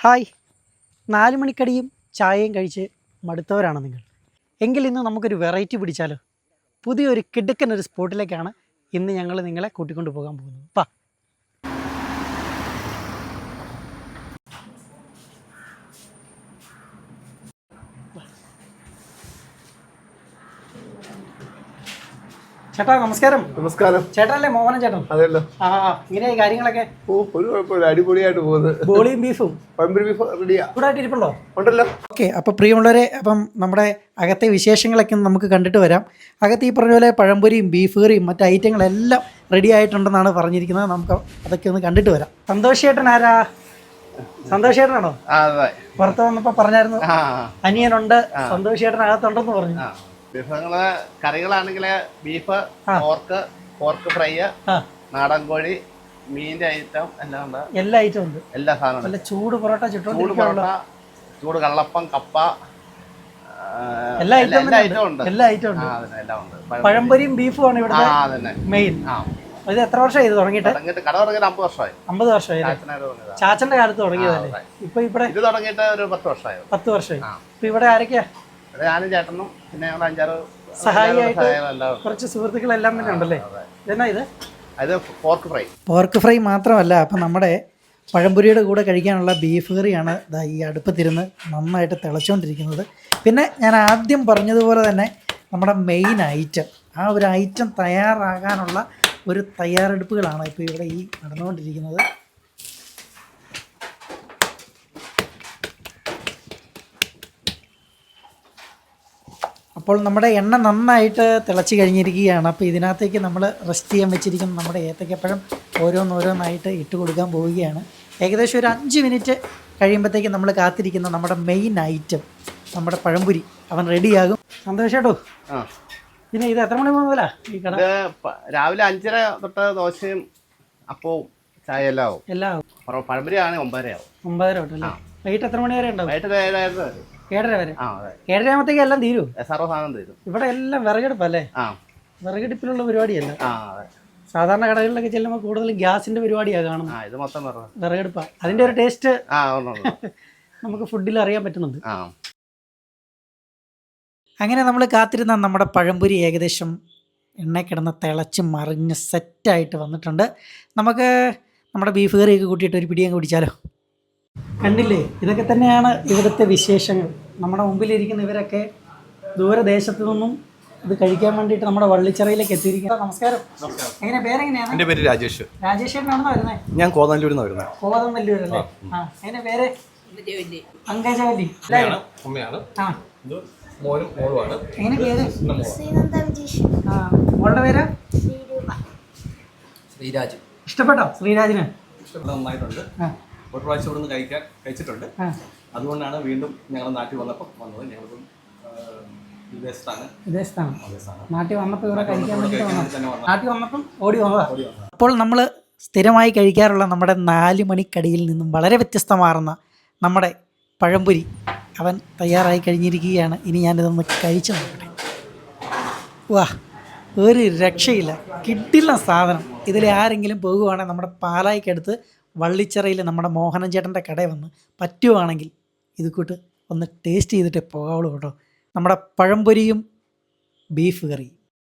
Hi, 4 മണിക്കടിയും ചായയും കഴിച്ച് മടുത്തവരാണ് നിങ്ങൾ. എങ്കിൽ ഇന്ന് നമുക്കൊരു വെറൈറ്റി പിടിച്ചാലോ? പുതിയൊരു കിടുക്കൻ സ്പോട്ടിലേക്കാണ് ഇന്ന് ഞങ്ങൾ നിങ്ങളെ കൂട്ടിക്കൊണ്ട് പോകാൻ പോകുന്നത്. പാ. ചേട്ടാ നമസ്കാരം. നമസ്കാരം. ചേട്ടനല്ലേ മോഹനൻ ചേട്ടൻ? അതെല്ലോ. ഇങ്ങനെയായി കാര്യങ്ങളൊക്കെ? ഒരു കുഴപ്പമില്ല, അടിപൊളിയായിട്ട് പോകുന്നത്. ബോളിയും ബീഫും പമ്പരി ബീഫ് റെഡിയാ. ചൂടായിട്ട് ഇരിപ്പുണ്ടോ? ഉണ്ടല്ലോ. ഓക്കെ, അപ്പോൾ പ്രിയമുള്ളവരെ, അപ്പം നമ്മുടെ അകത്തെ വിശേഷങ്ങളൊക്കെ നമുക്ക് കണ്ടിട്ട് വരാം. അകത്ത് ഈ പറഞ്ഞ പോലെ പഴംപൊരിയും ബീഫ് കറിയും മറ്റു ഐറ്റങ്ങളെല്ലാം റെഡി ആയിട്ടുണ്ടെന്നാണ് പറഞ്ഞിരിക്കുന്നത്. നമുക്ക് അതൊക്കെ ഒന്ന് കണ്ടിട്ട് വരാം. സന്തോഷ് ചേട്ടൻ ആരാ? സന്തോഷ് ചേട്ടനാണോ? പുറത്ത് വന്നപ്പോൾ പറഞ്ഞായിരുന്നു അനിയനുണ്ട്, സന്തോഷ് ചേട്ടൻ അകത്തുണ്ടെന്ന് പറഞ്ഞു. വിഭവങ്ങള് കറികളാണെങ്കിൽ ബീഫ്, പോർക്ക് ഫ്രൈ, നാടൻ കോഴി, മീനിന്റെ ഐറ്റം എല്ലാം ഉണ്ട്. എല്ലാ ഐറ്റം ഉണ്ട്, എല്ലാ സാധനവും. നല്ല ചൂട് പൊറോട്ട, ചൂട് കള്ളപ്പം, കപ്പ, എല്ലാ ഐറ്റം ഉണ്ട്. എല്ലാം ഉണ്ട്. പഴംപൊരിയും ബീഫും ആണ് ഇവിടെ മെയിൻ. ഇത് എത്ര വർഷമായി ഇത് തുടങ്ങിയിട്ട്? കട തുടങ്ങിയിട്ട് 50 വർഷമായി. 50 വർഷമായി. ചാച്ചന്റെ കാലത്ത് തുടങ്ങിയതല്ലേ? ഇപ്പൊ ഇവിടെ ഇത് തുടങ്ങിയിട്ട് ഒരു 10 വർഷമായി. 10 വർഷമായി. ഇപ്പൊ ഇവിടെ ആരൊക്കെയാ? ഞാനും ചേട്ടനും പിന്നെ 5-6 സഹായിയായിട്ട് കുറച്ച് സുഹൃത്തുക്കളെല്ലാം തന്നെ ഉണ്ടല്ലേ? ഇതെന്നാ ഇത്? പോർക്ക് ഫ്രൈ മാത്രമല്ല, അപ്പം നമ്മുടെ പഴംപൊരിയുടെ കൂടെ കഴിക്കാനുള്ള ബീഫ് കറിയാണ് ഈ അടുപ്പത്തിരുന്ന് നന്നായിട്ട് തിളച്ചുകൊണ്ടിരിക്കുന്നത്. പിന്നെ ഞാൻ ആദ്യം പറഞ്ഞതുപോലെ തന്നെ നമ്മുടെ മെയിൻ ഐറ്റം, ആ ഒരു ഐറ്റം തയ്യാറാകാനുള്ള ഒരു തയ്യാറെടുപ്പുകളാണ് ഇപ്പോൾ ഇവിടെ ഈ നടന്നുകൊണ്ടിരിക്കുന്നത്. അപ്പോൾ നമ്മുടെ എണ്ണ നന്നായിട്ട് തിളച്ച് കഴിഞ്ഞിരിക്കുകയാണ്. അപ്പോൾ ഇതിനകത്തേക്ക് നമ്മൾ റെസ്റ്റ് ചെയ്യാൻ വെച്ചിരിക്കുന്ന നമ്മുടെ ഏത്തക്കപ്പഴം ഓരോന്നായിട്ട് ഇട്ട് കൊടുക്കാൻ പോവുകയാണ്. ഏകദേശം ഒരു 5 മിനിറ്റ് കഴിയുമ്പോഴത്തേക്ക് നമ്മൾ കാത്തിരിക്കുന്ന നമ്മുടെ മെയിൻ ഐറ്റം, നമ്മുടെ പഴംപൊരി, അവൻ റെഡിയാകും. സന്തോഷേട്ടോ, പിന്നെ ഇത് എത്ര മണി മുതലാ ഈ കട? രാവിലെ 5:30 തൊട്ട് ദോശയും അപ്പവും ചായ എല്ലാം ആവും. പഴംപൊരി ആണ് 9:30 ആവും. 9:30 തൊട്ടല്ലേ? വൈകിട്ട് എത്ര മണി വരെ ഉണ്ടാവും? വൈകിട്ട് 7:30 വരെ. 7:30 വരെ. 7:30 ആകുമ്പോഴത്തേക്ക് എല്ലാം തീരും. സർവ്വസാധനം തീരും. ഇവിടെ എല്ലാം വിറകെടുപ്പല്ലേ? വിറകെടുപ്പിലുള്ള പരിപാടിയല്ല. സാധാരണ കടകളിലൊക്കെ ചെല്ലുമ്പോൾ കൂടുതലും ഗ്യാസിന്റെ പരിപാടിയാണ് കാണുന്നത്. ഇത് മൊത്തം വിറകെടുപ്പാ. അതിന്റെ ഒരു ടേസ്റ്റ് നമുക്ക് ഫുഡിൽ അറിയാൻ പറ്റുന്നുണ്ട്. അങ്ങനെ നമ്മൾ കാത്തിരുന്ന നമ്മുടെ പഴംപൊരി ഏകദേശം എണ്ണ കിടന്ന് തിളച്ച് മറിഞ്ഞ് സെറ്റായിട്ട് വന്നിട്ടുണ്ട്. നമുക്ക് നമ്മുടെ ബീഫ് കറിയൊക്കെ കൂട്ടിയിട്ട് ഒരു പിടിയങ്ങ് പിടിച്ചാലോ? കണ്ടില്ലേ, ഇതൊക്കെ തന്നെയാണ് ഇവിടുത്തെ വിശേഷങ്ങൾ. നമ്മുടെ മുമ്പിലിരിക്കുന്ന ഇവരൊക്കെ ദൂരദേശത്തു നിന്നും ഇത് കഴിക്കാൻ വേണ്ടിയിട്ട് നമ്മുടെ വള്ളിച്ചിറയിലേക്ക് എത്തിയിരിക്കുന്നത്. നമസ്കാരം. എങ്ങനെ പേരെങ്ങനെയാണ്? എൻ്റെ പേര് രാജേഷ്. രാജേഷ് ചേട്ടനാണോ വരുന്നത്? ഞാൻ കോതനല്ലൂരിൽ നിന്ന് വരുന്നത്. കോതനല്ലൂരല്ലേ? എങ്ങനെ പേര്? അങ്കജവല്ലി. അമ്മയാണ്. മോനും മോളുമാണ്. എങ്ങനെ പേര്? മോളുടെ പേര്? ശ്രീരാജ്. ഇഷ്ടപ്പെട്ടോ ശ്രീരാജിന്? നന്നായിട്ടുണ്ട്. ഒരു പ്രാവശ്യം ഇവിടെ നിന്ന് കഴിച്ചിട്ടുണ്ട്. അതുകൊണ്ടാണ് വീണ്ടും ഞങ്ങൾ നാട്ടിൽ വന്നപ്പോൾ വന്നത്. ഞങ്ങളിപ്പം വിദേശത്താണ്. നാട്ടിൽ വന്നപ്പോൾ ഇവിടെ കഴിക്കാൻ വേണ്ടി നാട്ടിൽ വന്നപ്പം ഓടി വന്നതാ. അപ്പോൾ നമ്മൾ സ്ഥിരമായി കഴിക്കാറുള്ള നമ്മുടെ 4 മണിക്കടിയിൽ നിന്നും വളരെ വ്യത്യസ്തമാർന്ന നമ്മുടെ പഴംപൊരി അവൻ തയ്യാറായി കഴിഞ്ഞിരിക്കുകയാണ്. ഇനി ഞാനിതൊന്ന് കഴിച്ചു നോക്കട്ടെ. വാ, ഒരു രക്ഷയില്ല, കിട്ടില്ല സാധനം. ഇതിൽ ആരെങ്കിലും പോകുവാണെങ്കിൽ നമ്മുടെ പാലായിക്കടുത്ത് വള്ളിച്ചിറയിൽ നമ്മുടെ മോഹനൻ ചേട്ടൻ്റെ കടയിൽ വന്ന് പറ്റുവാണെങ്കിൽ ഇത് കൂട്ട് ഒന്ന് ടേസ്റ്റ് ചെയ്തിട്ടേ പോകാവുള്ളൂ കേട്ടോ. നമ്മുടെ പഴംപൊരിയും ബീഫ് കറിയും